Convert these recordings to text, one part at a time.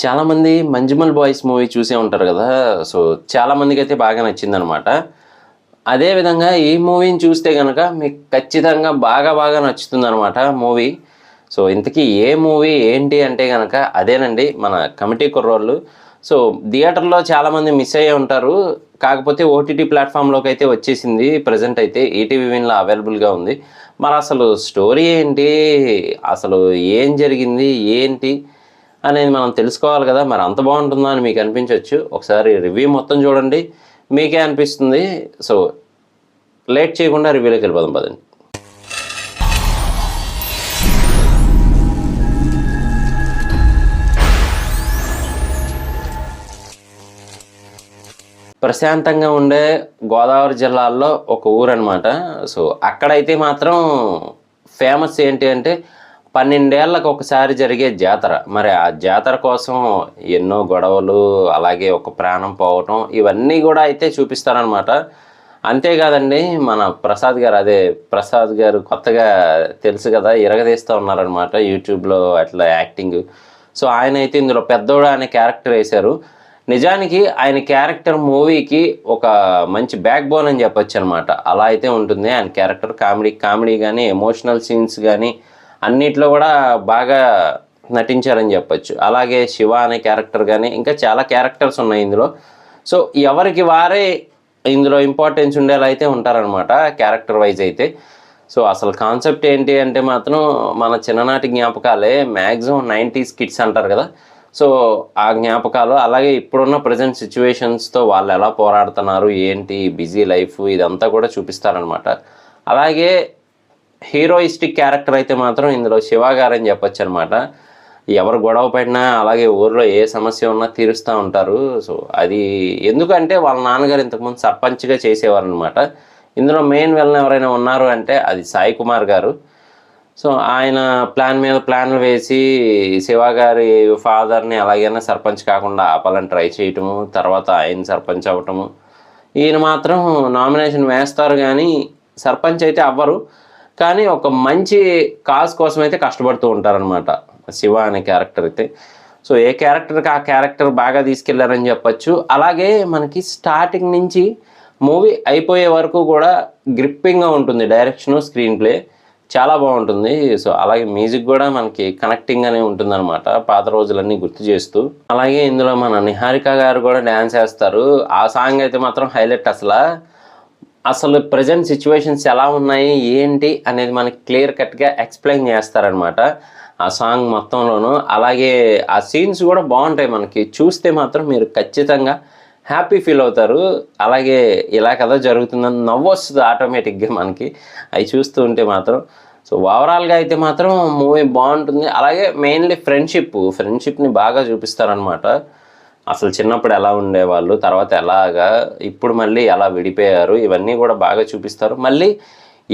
చాలామంది 'Manjummel boys' movie చూసే ఉంటారు గదా! సో, చాలామందికైతే బాగా నచ్చిందనమాట. అదే విధంగా ఈ మూవీని చూస్తే గనక మీకు ఖచ్చితంగా బాగా నచ్చుతుందనమాట మూవీ. సో, ఇంతకీ ఏ మూవీ ఏంటి అంటే గనక అదేనండి మన 'కమిటీ కుర్రోళ్ళు'. సో, థియేటర్‌లో చాలామంది మిస్ అయ్యే ఉంటారు. కాకపోతే ఓటీటీ ప్లాట్‌ఫామ్‌లోకైతే వచ్చేసింది. ప్రెజెంట్ అయితే ఈటీవీ విన్‌లో అవైలబుల్‌గా ఉంది. మరసలు స్టోరీ ఏంటి? అసలు ఏం జరిగింది? ఏంటి? అనేది మనం తెలుసుకోవాలి కదా! మరి అంత బావుంటుందా అని మీకు అనిపించొచ్చు. ఒకసారి రివ్యూ మొత్తం చూడండి. మీకే అనిపిస్తుంది. సో, లేట్ చేయకుండా రివ్యూలోకెళ్ళిపోదాం పదండి. ప్రశాంతంగా ఉండే గోదావరి జిల్లాల్లో ఒక ఊరనమాట. సో, అక్కడైతే మాత్రం ఫేమస్ ఏంటి అంటే 12 ఏళ్ళకి ఒకసారి జరిగే జాతర. మరి ఆ జాతర కోసం ఎన్నో గొడవలు, అలాగే ఒక ప్రాణం పోవటం ఇవన్నీ గూడా అయితే చూపిస్తారనమాట. అంతేకాదండి మన ప్రసాద్ గారు కొత్తగా తెలుసు గదా! ఇరగదీస్తా ఉన్నారనమాట యూట్యూబ్‌లో అట్లా యాక్టింగు. సో, ఆయనైతే ఇందులో పెద్దోడు అనే క్యారెక్టర్ ఏశారు. నిజానికి ఆయన క్యారెక్టర్ మూవీకి ఒక మంచి బ్యాక్ బోన్ అని చెప్పొచ్చనమాట. అలా అయితే ఉంటుంది ఆయన క్యారెక్టర్. కామెడీ గానీ, ఎమోషనల్ సీన్స్ గానీ అన్నిట్లో గూడా బాగా నటించారని చెప్పొచ్చు. అలాగే శివ అనే క్యారెక్టర్ గానీ, ఇంకా చాలా క్యారెక్టర్స్ ఉన్నాయి ఇందులో. సో, ఎవరికి వారే ఇందులో ఇంపార్టెన్స్ ఉండేలా అయితే ఉంటారనమాట క్యారెక్టర్ వైజ్ అయితే. సో, అసలు కాన్సెప్ట్ ఏంటి అంటే మాత్రం మన చిన్ననాటి జ్ఞాపకాలే మ్యాక్సిమం 90s కిడ్స్ అంటారు కదా! సో, ఆ జ్ఞాపకాలు అలాగే ఇప్పుడున్న ప్రెజెంట్ సిట్యుయేషన్స్‌తో వాళ్ళు ఎలా పోరాడుతున్నారు, ఏంటి బిజీ లైఫ్ ఇదంతా కూడా చూపిస్తారనమాట. అలాగే హీరోయిస్టిక్ క్యారెక్టర్ అయితే మాత్రం ఇందులో శివ గారని చెప్పొచ్చనమాట. ఎవరు గొడవ పడినా అలాగే ఊర్లో ఏ సమస్య ఉన్నా తీరుస్తూ ఉంటారు. సో, అది ఎందుకంటే వాళ్ళ నాన్నగారు ఇంతకుముందు సర్పంచ్‌గా చేసేవారనమాట. ఇందులో మెయిన్ విలన్ ఎవరైనా ఉన్నారు అంటే అది సాయి కుమార్ గారు. సో, ఆయన ప్లాన్ మీద ప్లాన్లు వేసి శివ గారి ఫాదర్‌ని ఎలాగైనా సర్పంచ్ కాకుండా ఆపాలని ట్రై చేయటము, తర్వాత ఆయన సర్పంచ్ అవ్వటము. ఈయన మాత్రం నామినేషన్ వేస్తారు గానీ సర్పంచ్ అయితే అవ్వరు. కానీ ఒక మంచి కాజ్ కోసమైతే కష్టపడుతూ ఉంటారనమాట శివ అనే క్యారెక్టర్ అయితే. సో, ఏ క్యారెక్టర్‌కి ఆ క్యారెక్టర్ బాగా తీసుకెళ్లారని చెప్పొచ్చు. అలాగే మనకి స్టార్టింగ్ నుంచి మూవీ అయిపోయే వరకు కూడా గ్రిప్పింగ్‌గా ఉంటుంది డైరెక్షను, స్క్రీన్ ప్లే. చాలా బావుంటుంది. సో, అలాగే మ్యూజిక్ గూడా మనకి కనెక్టింగ్‌గానే ఉంటుందనమాట. పాత రోజులన్నీ గుర్తు చేస్తూ. అలాగే ఇందులో మన నిహారిక గారు గూడా డాన్స్ ఏస్తారు. ఆ సాంగ్ అయితే మాత్రం హైలైట్ అసలు ప్రెజెంట్ సిట్యుయేషన్స్ ఎలా ఉన్నాయి, ఏంటి అనేది మనకి క్లియర్ కట్‌గా ఎక్స్‌ప్లెయిన్ చేస్తారనమాట ఆ సాంగ్ మొత్తంలోనూ. అలాగే ఆ సీన్స్ గూడా బావుంటాయి మనకి. చూస్తే మాత్రం మీరు ఖచ్చితంగా హ్యాపీ ఫీల్ అవుతారు. అలాగే ఇలా కదా జరుగుతుందని నవ్వొస్తది ఆటోమేటిక్‌గా మనకి అయి చూస్తూ ఉంటే మాత్రం. సో, ఓవరాల్‌గా అయితే మాత్రం మూవీ బావుంటుంది. అలాగే మెయిన్‌లీ ఫ్రెండ్‌షిప్‌ని బాగా చూపిస్తారనమాట. అసలు చిన్నప్పుడు ఎలా ఉండేవాళ్ళు, తర్వాత ఎలాగా, ఇప్పుడు మళ్ళీ ఎలా విడిపోయారు, ఇవన్నీ గూడా బాగా చూపిస్తారు. మళ్ళీ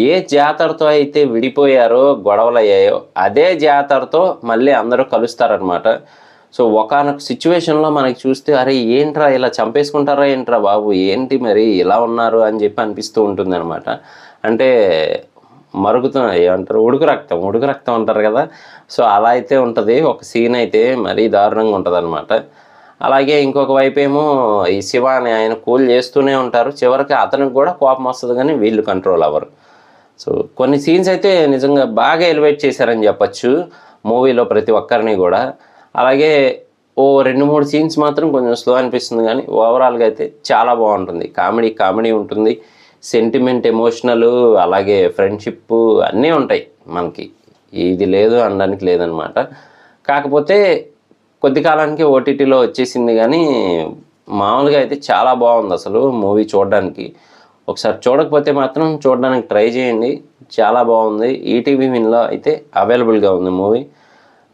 ఏ జాతరతో అయితే విడిపోయారో, గొడవలయ్యాయో అదే జాతరతో మళ్ళీ అందరూ కలుస్తారనమాట. సో, ఒకానొక సిట్యుయేషన్‌లో మనకి చూస్తే అరే! ఏంట్రా ఇలా చంపేసుకుంటారా ఏంట్రా బాబు! ఏంటి మరి ఇలా ఉన్నారు అని చెప్పి అనిపిస్తూ ఉంటుందనమాట. అంటే ఏమంటారు ఉడుకు రక్తం అంటారు కదా! సో, అలా అయితే ఉంటది. ఒక సీన్ అయితే మరీ దారుణంగా ఉంటదనమాట. అలాగే ఇంకొక వైపేమో ఈ శివ అని ఆయన కూల్ చేస్తూనే ఉంటారు. చివరికి అతనికి కూడా కోపం వస్తది గానీ వీళ్ళు కంట్రోల్ అవ్వరు. సో, కొన్ని సీన్స్ అయితే నిజంగా బాగా ఎలివేట్ చేశారని చెప్పొచ్చు మూవీలో ప్రతి ఒక్కరిని గూడా. అలాగే ఓ 2, 3 సీన్స్ మాత్రం కొంచెం స్లో అనిపిస్తుంది గానీ ఓవరాల్‌గా అయితే చాలా బావుంటుంది. కామెడీ ఉంటుంది. సెంటిమెంట్, ఎమోషనలు అలాగే ఫ్రెండ్‌షిప్పు అన్నీ ఉంటాయి మనకి. ఇది లేదు అనడానికి లేదనమాట. కాకపోతే కొద్ది కాలానికి ఓటీటీలో వచ్చేసింది గానీ మామూలుగా అయితే చాలా బావుందసలు మూవీ చూడడానికి. ఒకసారి చూడకపోతే మాత్రం చూడడానికి ట్రై చేయండి. చాలా బావుంది. ఈటీవీ విన్‌లో అయితే అవైలబుల్‌గా ఉంది మూవీ.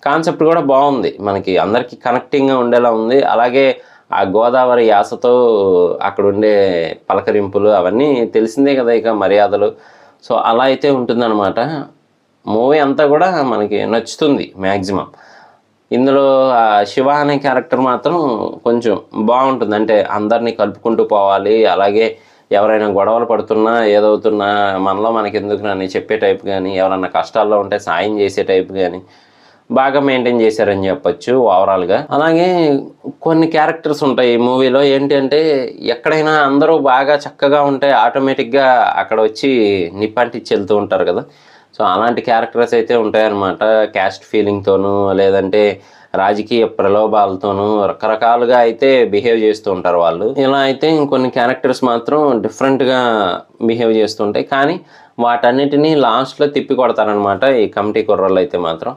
కాన్సెప్ట్ కూడా బావుంది. మనకి అందరికీ కనెక్టింగ్‌గా ఉండేలా ఉంది. అలాగే ఆ గోదావరి యాసతో అక్కడుండే పలకరింపులు అవన్నీ తెలిసిందే కదా! ఇక మర్యాదలు. సో, అలా అయితే ఉంటుందనమాట. మూవీ అంతా కూడా మనకి నచ్చుతుంది మ్యాక్సిమం. ఇందులో శివ అనే క్యారెక్టర్ మాత్రం కొంచెం బావుంటుంది. అంటే అందరిని కలుపుకుంటూ పోవాలి. అలాగే ఎవరైనా గొడవలు పడుతున్నా, ఏదవుతున్నా మనలో మనకెందుకునని చెప్పే టైప్ గానీ, ఎవరన్నా కష్టాల్లో ఉంటే సాయం చేసే టైప్ గానీ, బాగా మెయింటైన్ చేశారని చెప్పొచ్చు ఓవరాల్గా. అలాగే కొన్ని క్యారెక్టర్స్ ఉంటాయి ఈ మూవీలో, ఏంటి అంటే ఎక్కడైనా అందరూ బాగా చక్కగా ఉంటే ఆటోమేటిక్గా అక్కడ వచ్చి నిప్పంటిచ్చి వెళ్తూ ఉంటారు కదా. సో అలాంటి క్యారెక్టర్స్ అయితే ఉంటాయన్నమాట. క్యాస్ట్ ఫీలింగ్తోనూ లేదంటే రాజకీయ ప్రలోభాలతోనూ రకరకాలుగా అయితే బిహేవ్ చేస్తూ ఉంటారు వాళ్ళు. ఇలా అయితే ఇంకొన్ని క్యారెక్టర్స్ మాత్రం డిఫరెంట్గా బిహేవ్ చేస్తుంటాయి, కానీ వాటన్నిటినీ లాస్ట్లో తిప్పి కొడతారనమాట ఈ కమిటీ కుర్రోళ్ళు అయితే మాత్రం.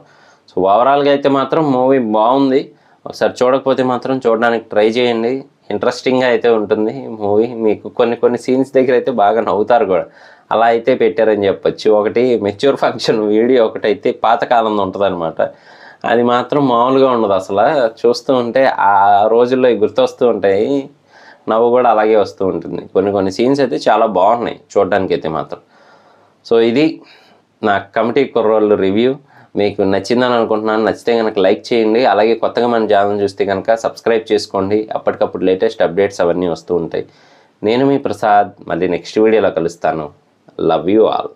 సో ఓవరాల్గా అయితే మాత్రం మూవీ బాగుంది. ఒకసారి చూడకపోతే మాత్రం చూడడానికి ట్రై చేయండి. ఇంట్రెస్టింగ్గా అయితే ఉంటుంది మూవీ. మీకు కొన్ని సీన్స్ దగ్గర అయితే బాగా నవ్వుతారు కూడా, అలా అయితే పెట్టారని చెప్పొచ్చు. ఒకటి మెచ్యూర్ ఫంక్షన్ వీడియో ఒకటైతే పాతకాలంలో ఉంటుంది అనమాట. అది మాత్రం మామూలుగా ఉండదు అసలు. చూస్తూ ఉంటే ఆ రోజుల్లో గుర్తొస్తూ ఉంటాయి, నవ్వు కూడా అలాగే వస్తూ ఉంటుంది. కొన్ని సీన్స్ అయితే చాలా బాగున్నాయి చూడడానికి అయితే మాత్రం. సో ఇది నా కమిటీ కుర్రోళ్ళు రివ్యూ. మీకు నచ్చిందని అనుకుంటున్నాను. నచ్చితే కనుక లైక్ చేయండి. అలాగే కొత్తగా మన ఛానల్ చూస్తే కనుక సబ్స్క్రైబ్ చేసుకోండి. అప్పటికప్పుడు లేటెస్ట్ అప్డేట్స్ అవన్నీ వస్తూ ఉంటాయి. నేను మీ ప్రసాద్. మళ్ళీ నెక్స్ట్ వీడియోలో కలుస్తాను. Love you all.